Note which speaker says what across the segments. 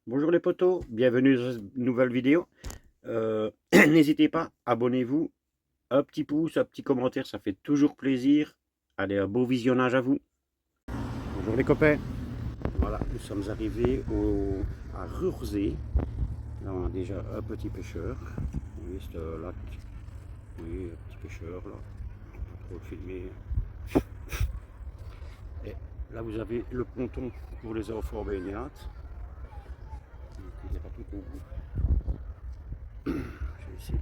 Speaker 1: Bonjour les potos, bienvenue dans cette nouvelle vidéo. N'hésitez pas, abonnez-vous, un petit pouce, un petit commentaire, ça fait toujours plaisir. Allez, un beau visionnage à vous. Bonjour les copains. Voilà, nous sommes arrivés à Rurzee. Là on a déjà un petit pêcheur. Vous voyez ce lac. Oui, un petit pêcheur là. On va pas trop le filmer. Et là vous avez le ponton pour les enfants baignades. Il n'est pas tout au bout. Je vais essayer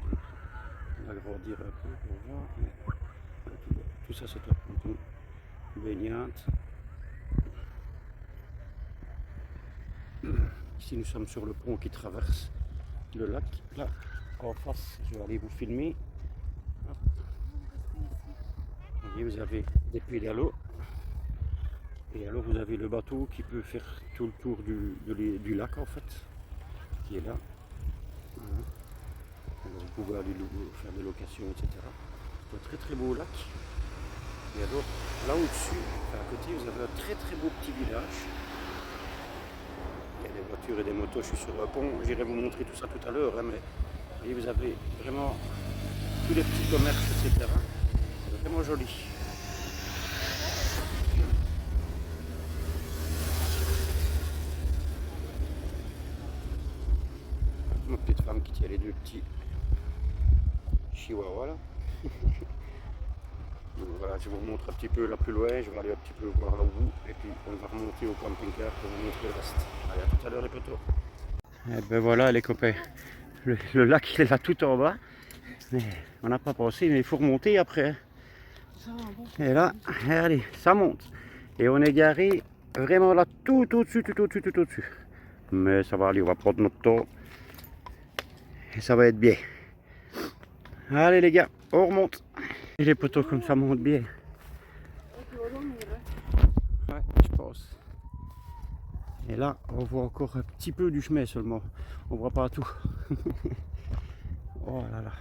Speaker 1: d'agrandir un peu pour voir. Mais tout ça c'est un ponton baignade. Ici nous sommes sur le pont qui traverse le lac. Là en face, je vais aller vous filmer. Hop. Vous voyez, vous avez des pédalos. Et alors vous avez le bateau qui peut faire tout le tour du lac en fait, qui est là. Voilà. Alors vous pouvez aller faire des locations, etc. C'est un très très beau lac. Et alors là au-dessus, à côté, vous avez un très très beau petit village. Il y a des voitures et des motos, je suis sur un pont, j'irai vous montrer tout ça tout à l'heure, hein, mais vous voyez, vous avez vraiment tous les petits commerces, etc. C'est vraiment joli. Ma petite femme qui tient les deux petits chihuahuas là. Donc voilà, je vous montre un petit peu là plus loin, je vais aller un petit peu voir là où, et puis on va remonter au camping-car pour vous montrer le reste. Allez, à tout à l'heure les potos. Et ben voilà les copains, le lac il est là tout en bas, mais on n'a pas pensé, mais il faut remonter après. Et là, regardez, ça monte. Et on est garé vraiment là tout au-dessus, tout au-dessus, tout au-dessus. Mais ça va aller, on va prendre notre temps. Et ça va être bien. Allez les gars, on remonte. Et les poteaux comme ça montent bien. Ouais, je pense. Et là, on voit encore un petit peu du chemin seulement. On voit pas tout. Oh là là.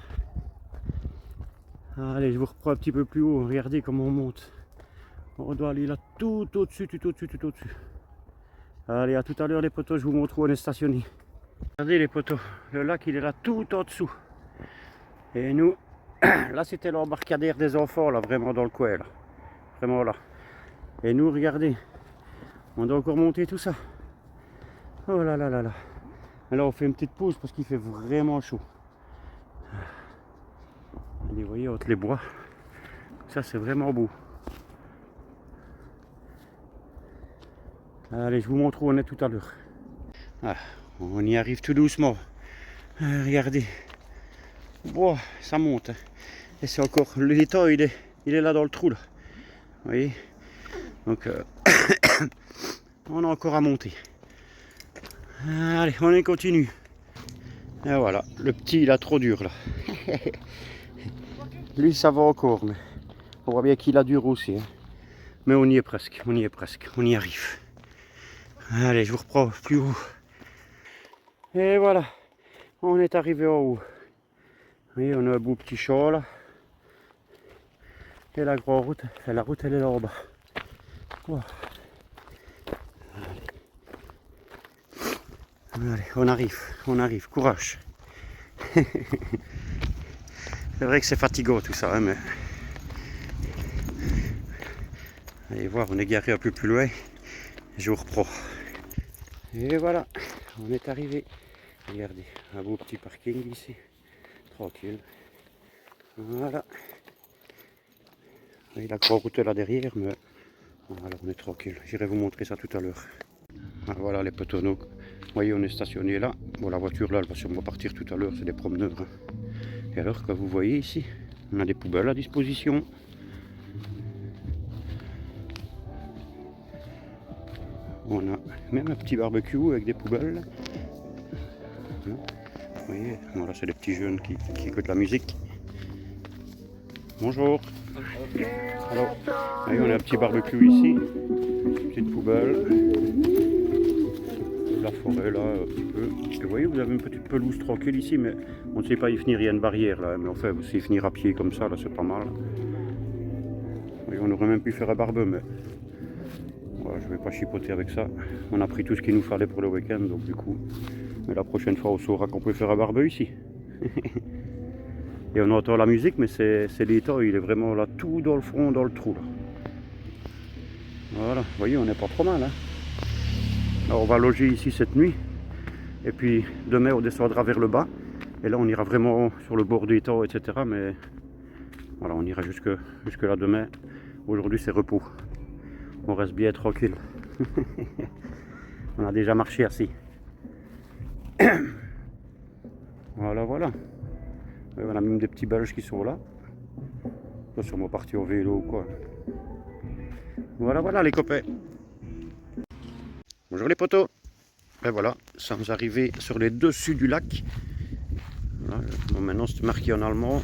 Speaker 1: Allez, je vous reprends un petit peu plus haut. Regardez comment on monte. On doit aller là tout au-dessus, tout au-dessus, tout au-dessus. Allez, à tout à l'heure les poteaux, je vous montre où on est stationné. Regardez les poteaux, le lac il est là tout en dessous. Et nous, là c'était l'embarcadère des enfants, là, vraiment dans le coin, là. Vraiment là. Et nous, regardez, on doit encore monter tout ça. Oh là là là là. Alors on fait une petite pause parce qu'il fait vraiment chaud. Allez, vous voyez, entre les bois, ça c'est vraiment beau. Allez, je vous montre où on est tout à l'heure. Ah, on y arrive tout doucement. Regardez. Wow, ça monte. Et c'est encore, l'étang il est là dans le trou là. Vous voyez. Donc on a encore à monter. Allez, on y continue. Et voilà, le petit il a trop dur là. Lui ça va encore, mais on voit bien qu'il a dur aussi. Hein. Mais on y est presque, on y est presque, on y arrive. Allez, je vous reprends plus haut. Et voilà, on est arrivé en haut. Vous voyez, on a un beau petit champ là. Et la grande route, la route elle est là en bas. Wow. Allez, on arrive, courage. C'est vrai que c'est fatigant tout ça, hein, mais... Allez voir, on est garé un peu plus loin. Je vous reprends. Et voilà, on est arrivé. Regardez, un beau petit parking ici. Tranquille. Voilà. Et la grande route là derrière, mais... Voilà, on est tranquille. J'irai vous montrer ça tout à l'heure. Voilà les poteaux. Vous voyez, on est stationné là. Bon, la voiture là, elle va sûrement partir tout à l'heure, c'est des promeneurs. Hein. Et alors, comme vous voyez ici, on a des poubelles à disposition. On a même un petit barbecue avec des poubelles. Vous voyez, voilà, c'est des petits jeunes qui écoutent la musique. Bonjour. Alors, voyez, on a un petit barbecue ici. Petite poubelle. La forêt là, un petit peu. Et vous voyez, vous avez une petite pelouse tranquille ici, mais on ne sait pas y finir, il y a une barrière là. Mais enfin, vous savez finir à pied comme ça, là, c'est pas mal. Voyez, on aurait même pu faire un barbecue, mais je vais pas chipoter avec ça. On a pris tout ce qu'il nous fallait pour le week-end, donc du coup. Mais la prochaine fois, on saura qu'on peut faire un barbecue ici. Et on entend la musique, mais c'est l'étang, il est vraiment là, tout dans le front, dans le trou. Là. Voilà, vous voyez, on n'est pas trop mal. Hein. Alors, on va loger ici cette nuit. Et puis demain, on descendra vers le bas. Et là, on ira vraiment sur le bord de l'étang, etc. Mais voilà, on ira jusque là demain. Aujourd'hui, c'est repos. On reste bien tranquille. On a déjà marché assez. Voilà, voilà. Et on a même des petits Belges qui sont là. Ils sont sûrement partis au vélo ou quoi. Voilà, voilà les copains. Bonjour les potos. Et voilà, ça nous arrivait sur les dessus du lac. Voilà. Bon, maintenant c'est marqué en allemand.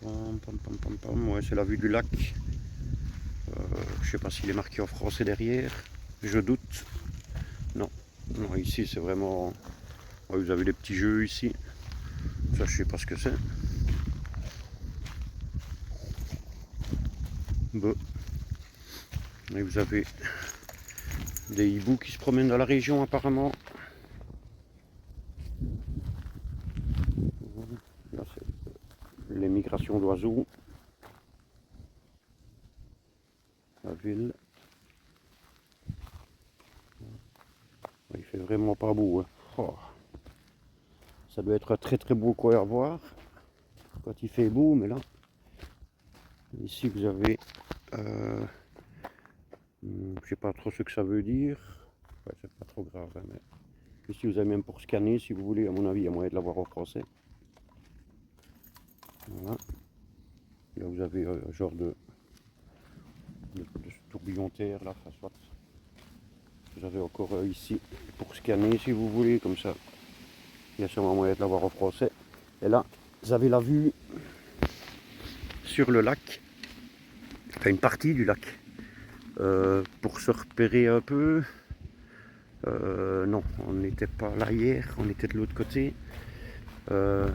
Speaker 1: Ouais, c'est la vue du lac. Je sais pas s'il est marqué en français derrière. Je doute. Non, non ici c'est vraiment... Ouais, vous avez des petits jeux ici. Ça je sais pas ce que c'est. Bon. Et vous avez des hiboux qui se promènent dans la région apparemment. Là c'est les migrations d'oiseaux. La ville. Il fait vraiment pas beau. Hein. Oh. Ça doit être un très très beau coin à voir quand il fait beau, mais là, ici vous avez, je sais pas trop ce que ça veut dire, ouais, c'est pas trop grave, hein, mais ici vous avez même pour scanner si vous voulez, à mon avis, il y a moyen de l'avoir en français. Voilà. Là vous avez un genre de tourbillon terre, là, soit. Vous avez encore ici pour scanner si vous voulez, comme ça. Il y a sûrement moyen de l'avoir en français. Et là, vous avez la vue sur le lac. Enfin, une partie du lac. Pour se repérer un peu. Non, on n'était pas là hier. On était de l'autre côté. Ouais,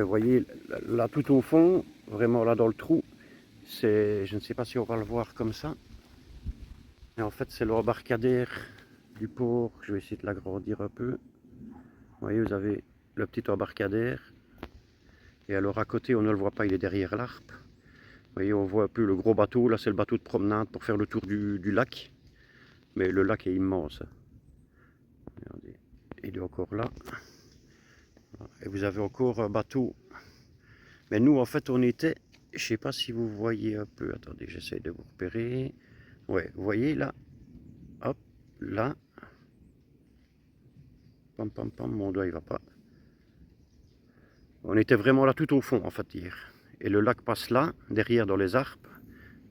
Speaker 1: vous voyez, là tout au fond, vraiment là dans le trou, c'est, je ne sais pas si on va le voir comme ça. Mais en fait, c'est l'embarcadère du port. Je vais essayer de l'agrandir un peu. Vous voyez, vous avez le petit embarcadère. Et alors à côté, on ne le voit pas, il est derrière l'Arpe. Vous voyez, on voit un peu le gros bateau. Là, c'est le bateau de promenade pour faire le tour du lac. Mais le lac est immense. Regardez, il est encore là. Et vous avez encore un bateau. Mais nous, en fait, on était... Je ne sais pas si vous voyez un peu. Attendez, j'essaie de vous repérer. Ouais, vous voyez là. Hop, là. Pam, pam, pam, mon doigt, il va pas. On était vraiment là tout au fond, en fait, hier. Et le lac passe là, derrière dans les Arpes.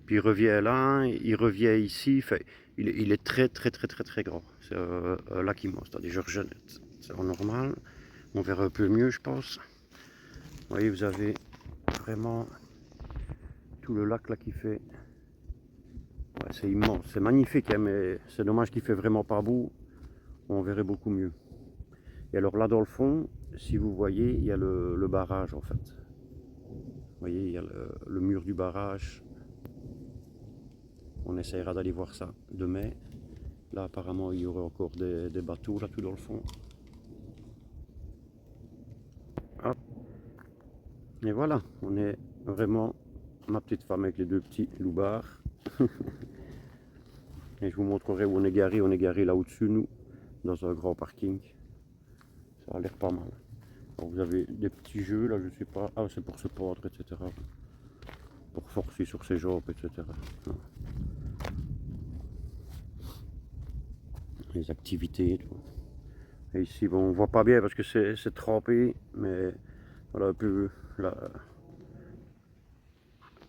Speaker 1: Puis il revient là, il revient ici. Enfin, il est très, très, très, très, très grand. C'est un lac immense. Attendez, je rejette. C'est en normal. On verra un peu mieux, je pense. Vous voyez, vous avez vraiment tout le lac là qui fait... Ouais, c'est immense. C'est magnifique, hein, mais c'est dommage qu'il fait vraiment pas beau. On verrait beaucoup mieux. Et alors là, dans le fond, si vous voyez, il y a le barrage, en fait. Vous voyez, il y a le mur du barrage. On essaiera d'aller voir ça demain. Là, apparemment, il y aurait encore des bateaux, là, tout dans le fond. Hop. Et voilà, on est vraiment ma petite femme avec les deux petits loupards. Et je vous montrerai où on est garé. On est garé là au-dessus, nous, dans un grand parking. Ça a l'air pas mal. Alors, vous avez des petits jeux, là, je sais pas. Ah, c'est pour se pendre, etc. Pour forcer sur ses jambes, etc. Les activités. Tout. Et ici, bon, on voit pas bien parce que c'est trempé, mais voilà un peu là.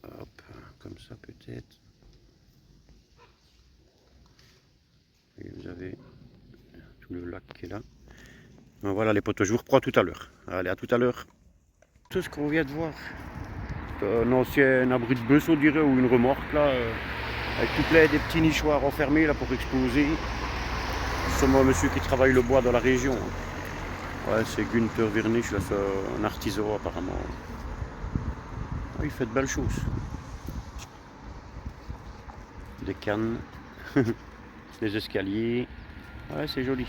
Speaker 1: Hop, comme ça peut-être. Et vous avez tout le lac qui est là. Donc voilà les potos, je vous reprends tout à l'heure. Allez, à tout à l'heure. Tout ce qu'on vient de voir, c'est un ancien abri de bus, on dirait, ou une remorque là, avec tout plein des petits nichoirs enfermés là pour exposer. C'est moi, monsieur qui travaille le bois dans la région. Ouais, c'est Günther Wirnisch, là, c'est un artisan apparemment. Ouais, il fait de belles choses. des cannes, des escaliers. Ouais, c'est joli.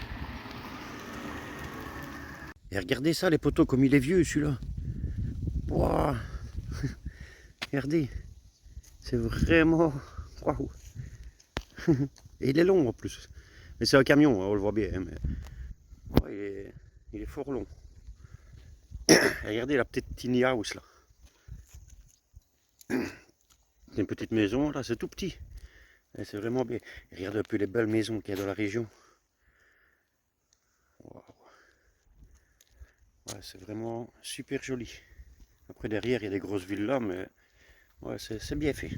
Speaker 1: Et regardez ça, les poteaux, comme il est vieux celui-là. Wow. Regardez, c'est vraiment... Waouh. Et il est long en plus. Mais c'est un camion, on le voit bien. Mais... Ouais, il est fort long. Et regardez la petite tiny house là. C'est une petite maison là, c'est tout petit. C'est vraiment bien. Et regardez un peu les belles maisons qu'il y a dans la région. Wow. Ouais, c'est vraiment super joli. Après derrière il y a des grosses villes là, mais ouais, c'est bien fait.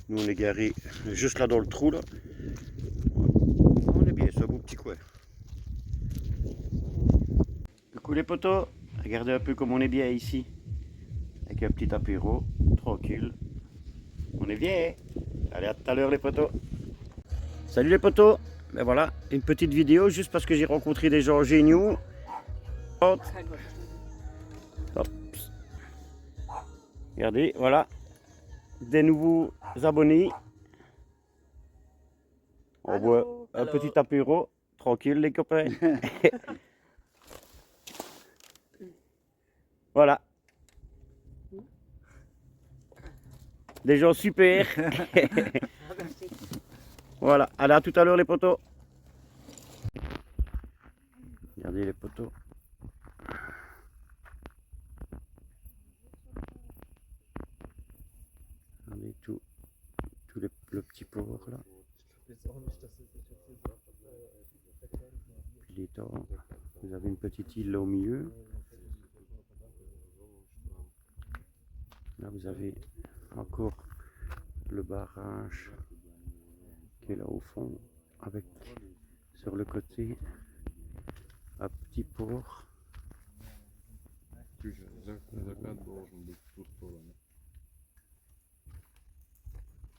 Speaker 1: Nous on est garé juste là dans le trou là. Ouais. On est bien, c'est un beau petit coin. Coucou les potos, regardez un peu comme on est bien ici. Avec un petit apéro, tranquille. On est bien. Allez, à tout à l'heure les potos. Salut les potos. Ben voilà, une petite vidéo juste parce que j'ai rencontré des gens géniaux. Hop. Hop. Regardez, voilà. Des nouveaux abonnés. On boit un petit apéro. Tranquille les copains. Voilà. Des gens super. Voilà. Allez, à tout à l'heure les potos. Regardez les potos. Regardez tout le petit port là. Puis les temps. Vous avez une petite île là au milieu. Là vous avez encore le barrage qui est là au fond avec sur le côté un petit port.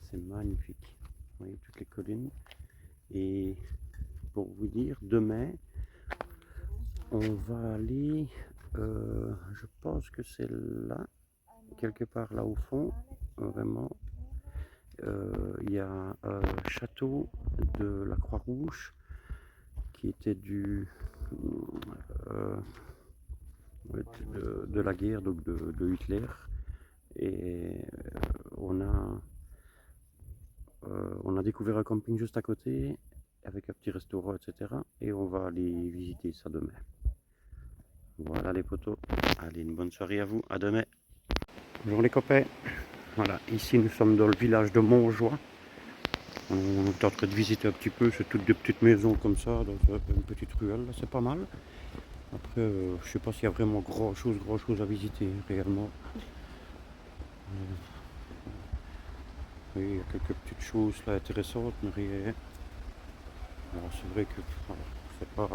Speaker 1: C'est magnifique. Vous voyez toutes les collines. Et pour vous dire, demain, on va aller, je pense que c'est là, quelque part là au fond, vraiment. Il y a un château de la Croix-Rouge qui était de la guerre, donc de Hitler. Et on a découvert un camping juste à côté avec un petit restaurant, etc. Et on va aller visiter ça demain. Voilà les potos. Allez, une bonne soirée à vous. À demain. Bonjour les copains. Voilà, ici nous sommes dans le village de Montjoie. On est en train de visiter un petit peu. C'est toutes des petites maisons comme ça, dans une petite ruelle. C'est pas mal. Après, je sais pas s'il y a vraiment grand chose à visiter réellement. Oui, il y a quelques petites choses là intéressantes, mais rien. Alors c'est vrai que c'est pas.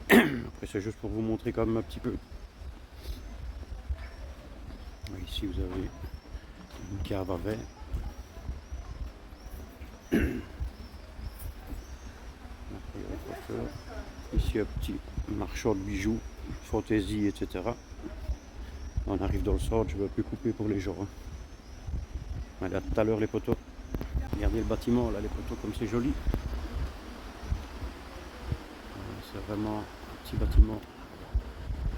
Speaker 1: Après c'est juste pour vous montrer quand même un petit peu. Ici vous avez une cave à vin. Ici un petit marchand de bijoux, fantaisie, etc. On arrive dans le centre, je vais plus couper pour les gens. Allez, à tout à l'heure les potos. Regardez le bâtiment là, les potos comme c'est joli. C'est vraiment un petit bâtiment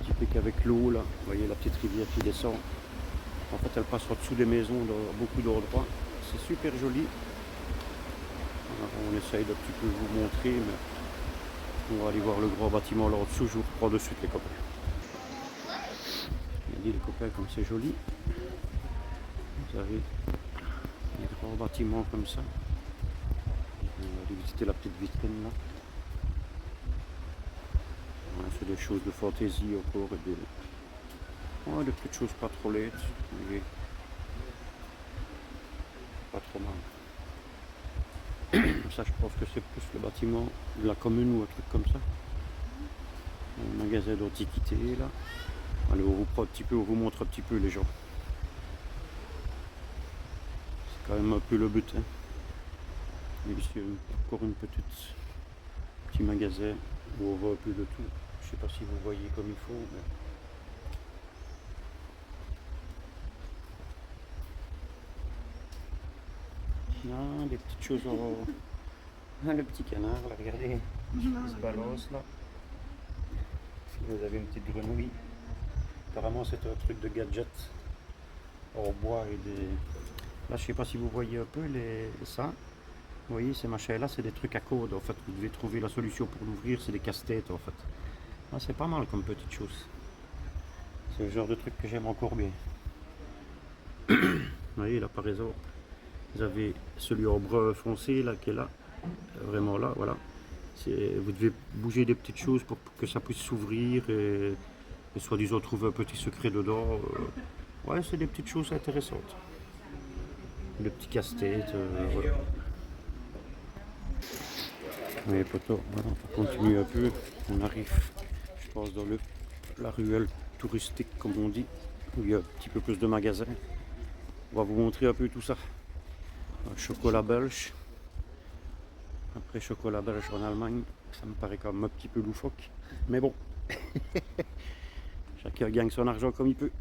Speaker 1: typique avec l'eau là. Vous voyez la petite rivière qui descend. En fait elle passe au-dessous des maisons dans beaucoup d'endroits. C'est super joli. Alors, on essaye d'un petit peu vous montrer, mais on va aller voir le grand bâtiment là en dessous. Je vous reprends de suite les copains. Regardez les copains comme c'est joli. Vous avez des grands bâtiments comme ça. On va aller visiter la petite vitrine là. Voilà, c'est des choses de fantaisie encore et des petites choses pas trop laides, mais pas trop mal. Ça je pense que c'est plus le bâtiment de la commune ou un truc comme ça. Un magasin d'antiquité là. Allez, on vous prend un petit peu, on vous montre un petit peu les gens. C'est quand même un peu le but. Hein. Et ici encore une petit magasin où on voit un peu de tout. Je sais pas si vous voyez comme il faut. Mais... Ah, des petites choses en... Ah, le petit canard, là, regardez, il se balance là. Vous avez une petite grenouille. Apparemment c'est un truc de gadget en bois et des... Là je sais pas si vous voyez un peu ça. Vous voyez ces machins là, c'est des trucs à code en fait. Vous devez trouver la solution pour l'ouvrir, c'est des casse-têtes en fait. Ah, c'est pas mal comme petite chose. C'est le genre de truc que j'aime encore bien. Vous voyez là par exemple, vous avez celui en brun foncé là qui est là. Vraiment là, voilà. Vous devez bouger des petites choses pour que ça puisse s'ouvrir et soi-disant trouver un petit secret dedans. Ouais, c'est des petites choses intéressantes. Le petit casse-tête. Voilà. Oui, poteaux, voilà, on continue un peu. On arrive, je pense, dans la ruelle touristique, comme on dit, où il y a un petit peu plus de magasins. On va vous montrer un peu tout ça. Chocolat belge. Après chocolat belge en Allemagne, ça me paraît quand même un petit peu loufoque. Mais bon, chacun gagne son argent comme il peut.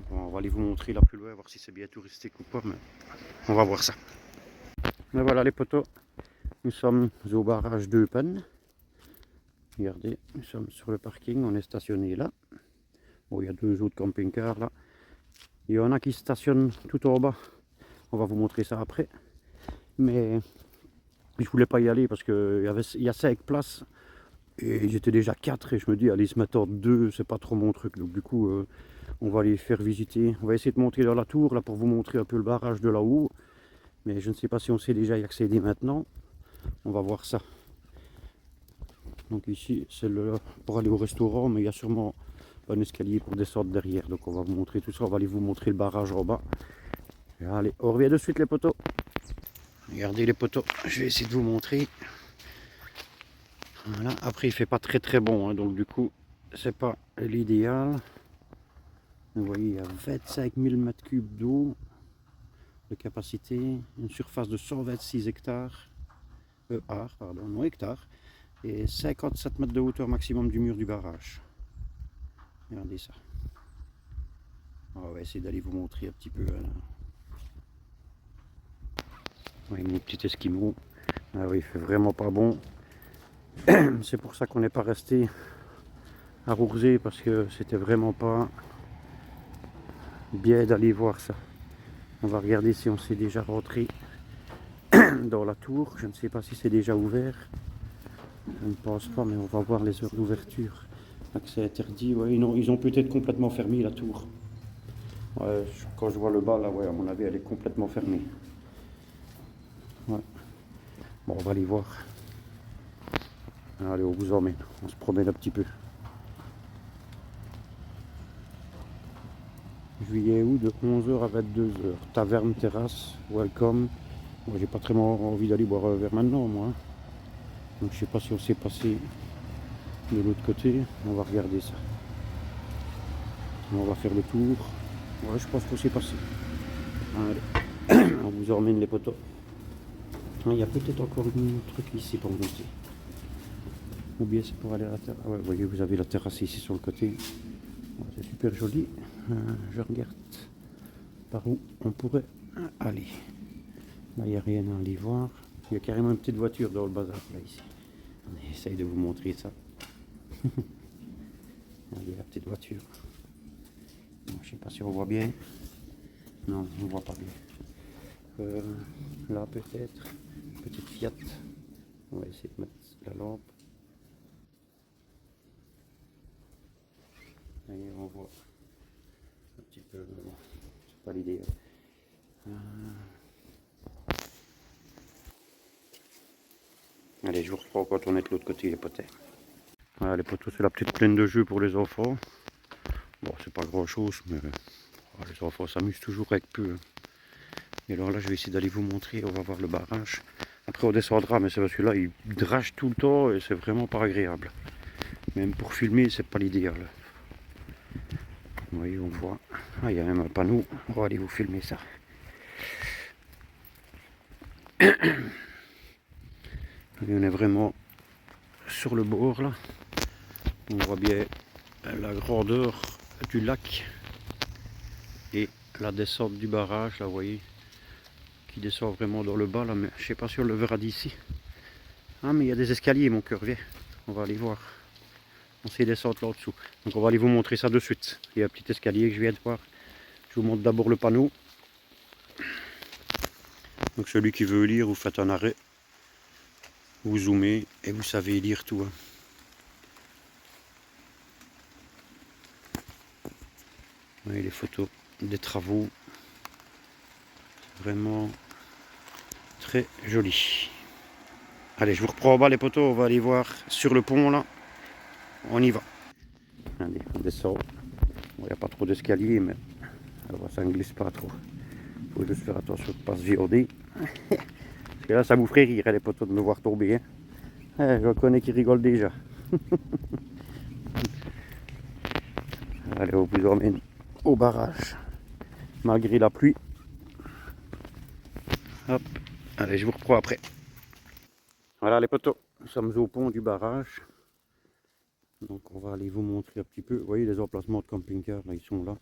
Speaker 1: Bon, on va aller vous montrer là plus loin, voir si c'est bien touristique ou pas, mais on va voir ça. Mais voilà les potos, nous sommes au barrage d'Eupen. Regardez, nous sommes sur le parking, on est stationné là. Bon, il y a deux autres camping-cars là. Il y en a qui stationnent tout en bas. On va vous montrer ça après. Mais je voulais pas y aller parce qu'il y a 5 places. Et j'étais déjà 4 et je me dis, allez, se mettre en 2, c'est pas trop mon truc. Donc du coup, on va les faire visiter. On va essayer de monter dans la tour là pour vous montrer un peu le barrage de là-haut. Mais je ne sais pas si on sait déjà y accéder maintenant. On va voir ça. Donc ici, c'est pour aller au restaurant, mais il y a sûrement un escalier pour descendre derrière. Donc on va vous montrer tout ça. On va aller vous montrer le barrage en bas. Et allez, on revient de suite les poteaux. Regardez les poteaux. Je vais essayer de vous montrer. Voilà. Après, il fait pas très bon, hein, donc du coup, c'est pas l'idéal. Vous voyez, il y a 25 000 m3 d'eau de capacité, une surface de 126 hectares, pardon, non hectares, et 57 mètres de hauteur maximum du mur du barrage. Regardez ça. On va essayer d'aller vous montrer un petit peu. Là. Oui, mon petit esquimau. Ah oui, il fait vraiment pas bon. C'est pour ça qu'on n'est pas resté à Rourzé, parce que c'était vraiment pas bien d'aller voir ça. On va regarder si on s'est déjà rentré dans la tour. Je ne sais pas si c'est déjà ouvert. Je ne pense pas, mais on va voir les heures d'ouverture. Accès interdit. Ouais, non, ils ont peut-être complètement fermé la tour. Ouais, quand je vois le bas, là, ouais, à mon avis, elle est complètement fermée. Ouais. Bon, on va aller voir. Allez, on vous emmène. On se promène un petit peu. Juillet août de 11h à 22h. Taverne, terrasse, welcome. Moi, j'ai pas très envie d'aller boire un verre maintenant, moi. Donc, je sais pas si on s'est passé de l'autre côté. On va regarder ça. On va faire le tour. Ouais, je pense qu'on s'est passé. Allez, on vous emmène les poteaux. Il y a peut-être encore un truc ici pour monter. Ou bien c'est pour aller à la terrasse. Ouais, vous voyez, vous avez la terrasse ici sur le côté. Ouais, c'est super joli. Je regarde par où on pourrait aller. Là, il n'y a rien à aller voir. Il y a carrément une petite voiture dans le bazar, là, ici. On essaye de vous montrer ça. Regardez la petite voiture. Bon, je ne sais pas si on voit bien. Non, on ne voit pas bien. Là, peut-être. Petite Fiat. On va essayer de mettre la lampe. Et on voit un petit peu. Bon, c'est pas l'idée. Allez, je vous reprends quand on est de l'autre côté, les poteaux. Voilà, les poteaux, c'est la petite plaine de jeux pour les enfants. Bon, c'est pas grand chose, mais les enfants s'amusent toujours avec peu. Et alors là, je vais essayer d'aller vous montrer. On va voir le barrage. Après, on descendra, mais c'est parce que là, il drache tout le temps et c'est vraiment pas agréable. Même pour filmer, c'est pas l'idéal. Vous voyez, on voit. Ah, il y a même un panneau. On va aller vous filmer ça. Et on est vraiment sur le bord là. On voit bien la grandeur du lac et la descente du barrage. Là, vous voyez, qui descend vraiment dans le bas là, mais je sais pas si on le verra d'ici. Ah mais il y a des escaliers mon cœur, viens, on va aller voir. On sait descendre là-dessous. Donc on va aller vous montrer ça de suite. Il y a un petit escalier que je viens de voir. Je vous montre d'abord le panneau. Donc celui qui veut lire, vous faites un arrêt. Vous zoomez et vous savez lire tout. Hein. Oui, les photos des travaux. Vraiment très joli. Allez, je vous reprends en bas les poteaux. On va aller voir sur le pont là. On y va. Allez, on descend. Il n'y a pas trop d'escalier, mais ça ne glisse pas trop. Il faut juste faire attention de ne pas se viander. Parce que là, ça vous ferait rire, les poteaux, de me voir tomber. Hein. Je connais qui rigole déjà. Allez, on vous emmène au barrage, malgré la pluie. Hop. Allez, je vous reprends après. Voilà les poteaux, nous sommes au pont du barrage. Donc on va aller vous montrer un petit peu. Vous voyez les emplacements de camping-car, là, ils sont là.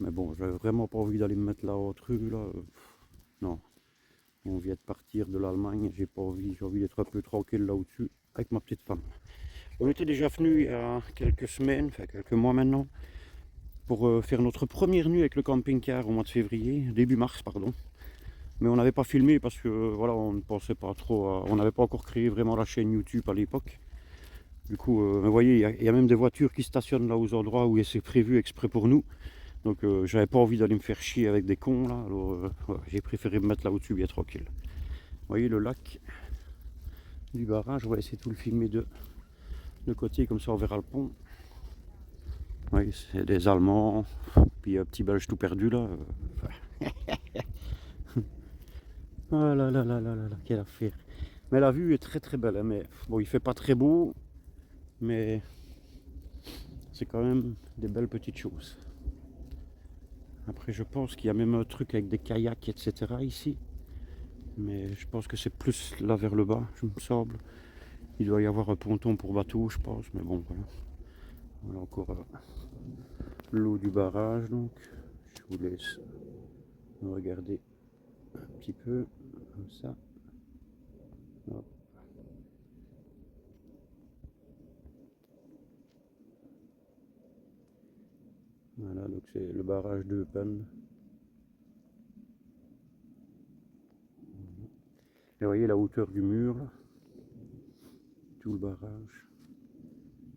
Speaker 1: Mais bon, j'avais vraiment pas envie d'aller me mettre là au truc, là. Non. On vient de partir de l'Allemagne, j'ai envie d'être un peu tranquille là au-dessus avec ma petite femme. On était déjà venu il y a quelques semaines, enfin quelques mois maintenant, pour faire notre première nuit avec le camping-car au mois de février, début mars pardon. Mais on n'avait pas filmé parce que voilà, on ne pensait pas trop on n'avait pas encore créé vraiment la chaîne YouTube à l'époque. Du coup, vous voyez, il y a même des voitures qui stationnent là aux endroits où c'est prévu exprès pour nous. Donc j'avais pas envie d'aller me faire chier avec des cons là, alors voilà, j'ai préféré me mettre là au-dessus bien tranquille. Vous voyez le lac du barrage, on va essayer de tout le filmer de côté, comme ça on verra le pont. Oui, c'est des Allemands, puis un petit Belge tout perdu là. Ah là là là là là, quelle affaire. Mais la vue est très très belle, hein, mais bon, il fait pas très beau, mais c'est quand même des belles petites choses. Après je pense qu'il y a même un truc avec des kayaks etc. ici. Mais je pense que c'est plus là vers le bas, je me semble. Il doit y avoir un ponton pour bateau, je pense, mais bon voilà. Voilà encore l'eau du barrage donc. Je vous laisse regarder un petit peu comme ça. Hop. Voilà, donc c'est le barrage de Eupen. Et vous voyez la hauteur du mur, là. Tout le barrage.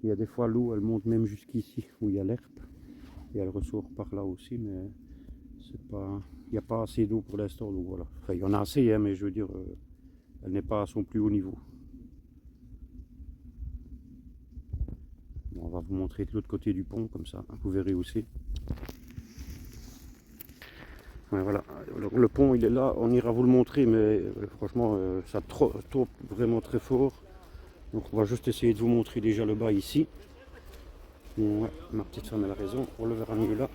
Speaker 1: Il y a des fois l'eau, elle monte même jusqu'ici, où il y a l'herbe. Et elle ressort par là aussi, mais c'est pas, il n'y a pas assez d'eau pour l'instant, donc voilà. Enfin, il y en a assez, hein, mais je veux dire, elle n'est pas à son plus haut niveau. Bon, on va vous montrer de l'autre côté du pont, comme ça, vous verrez aussi. Ouais, voilà, alors, le pont il est là, on ira vous le montrer, mais franchement, ça tombe vraiment très fort. Donc on va juste essayer de vous montrer déjà le bas ici. Ouais, ma petite femme elle a raison, on le verra mieux là.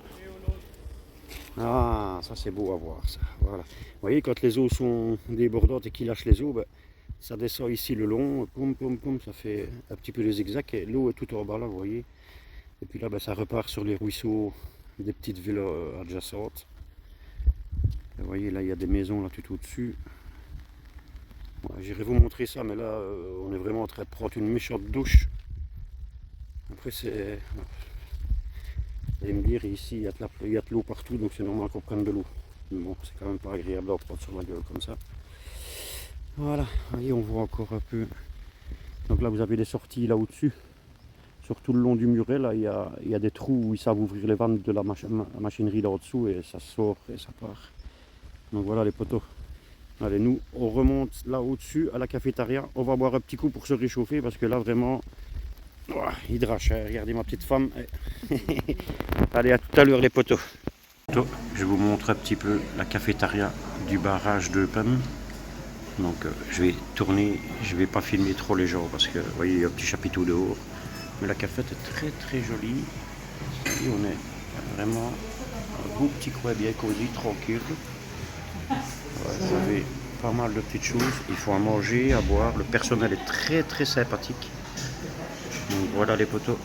Speaker 1: Ah, ça c'est beau à voir ça. Voilà. Vous voyez quand les eaux sont débordantes et qu'ils lâchent les eaux, ben, ça descend ici le long, poum poum poum, ça fait un petit peu les zigzags et l'eau est tout en bas là, vous voyez. Et puis là ben, ça repart sur les ruisseaux des petites villes adjacentes. Et vous voyez là il y a des maisons là tout au-dessus. Ouais, j'irai vous montrer ça, mais là on est vraiment en train de prendre une méchante douche. Après c'est... Vous allez me dire, ici il y a de l'eau partout, donc c'est normal qu'on prenne de l'eau. Mais bon, c'est quand même pas agréable d'en prendre sur la gueule comme ça. Voilà, vous voyez, on voit encore un peu. Donc là vous avez des sorties là au-dessus. Sur tout le long du muret, là il y a des trous où ils savent ouvrir les vannes de la machinerie là au-dessous et ça sort et ça part. Donc voilà les poteaux. Allez, nous on remonte là au-dessus à la cafétéria. On va boire un petit coup pour se réchauffer parce que là vraiment, oh, il drache. Hein. Regardez ma petite femme. Allez, à tout à l'heure les poteaux. Je vous montre un petit peu la cafétéria du barrage de Eupen. Donc je vais tourner, je vais pas filmer trop les gens parce que vous voyez il y a un petit chapiteau dehors. Mais la cafette est très très jolie. Et on est vraiment un beau petit coin bien cosy, tranquille. Ouais, vous avez pas mal de petites choses. Il faut à manger, à boire. Le personnel est très très sympathique. Donc voilà les poteaux.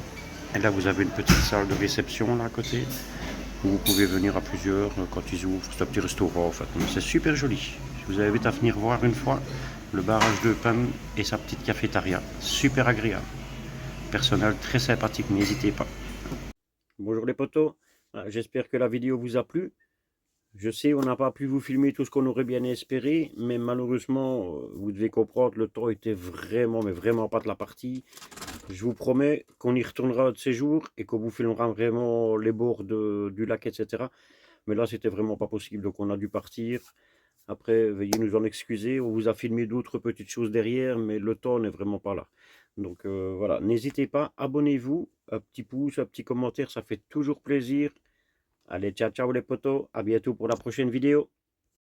Speaker 1: Et là vous avez une petite salle de réception là à côté. Où vous pouvez venir à plusieurs quand ils ouvrent. C'est un petit restaurant en fait. C'est super joli. Je vous invite à venir voir une fois le barrage de Eupen et sa petite cafétéria. Super agréable. Personnel très sympathique, n'hésitez pas. Bonjour les potos, j'espère que la vidéo vous a plu. Je sais, on n'a pas pu vous filmer tout ce qu'on aurait bien espéré, mais malheureusement, vous devez comprendre, le temps était vraiment, mais vraiment pas de la partie. Je vous promets qu'on y retournera de ces jours et qu'on vous filmera vraiment les bords du lac, etc. Mais là, c'était vraiment pas possible, donc on a dû partir. Après, veuillez nous en excuser, on vous a filmé d'autres petites choses derrière, mais le temps n'est vraiment pas là. Donc voilà, n'hésitez pas, abonnez-vous, un petit pouce, un petit commentaire, ça fait toujours plaisir. Allez, ciao ciao les potos, à bientôt pour la prochaine vidéo.